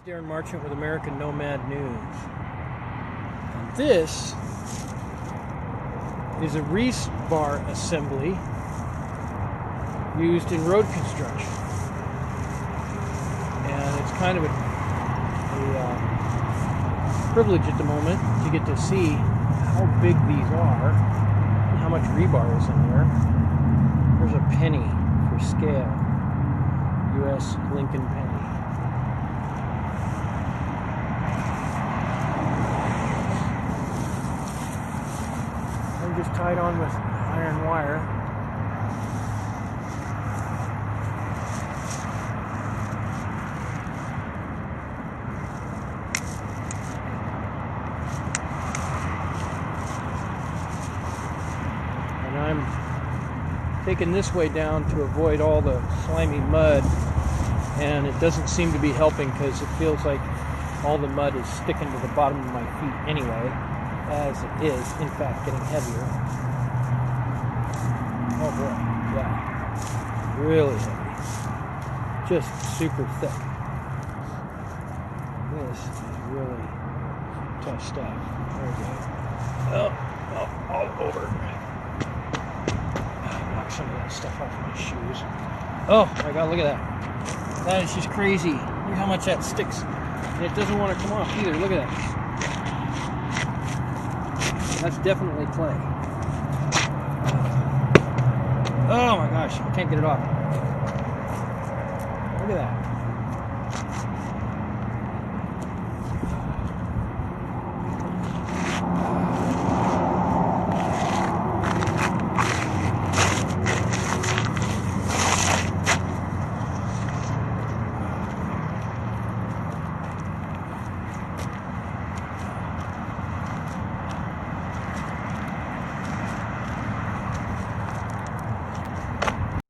Darren Marchant with American Nomad News. And this is a rebar assembly used in road construction. And it's kind of a privilege at the moment to get to see how big these are and how much rebar is in there. There's a penny for scale. U.S. Lincoln penny. I'm just tied on with iron wire. And I'm taking this way down to avoid all the slimy mud, and it doesn't seem to be helping because it feels like all the mud is sticking to the bottom of my feet anyway, as it is, in fact, getting heavier. Oh boy, yeah, really heavy, just super thick. This is really tough stuff. There we go. Oh, all over. Knock some of that stuff off my shoes. Oh my God, look at that. That is just crazy. Look how much that sticks. And it doesn't want to come off either. Look at that. That's definitely clay. Oh my gosh, I can't get it off. Look at that.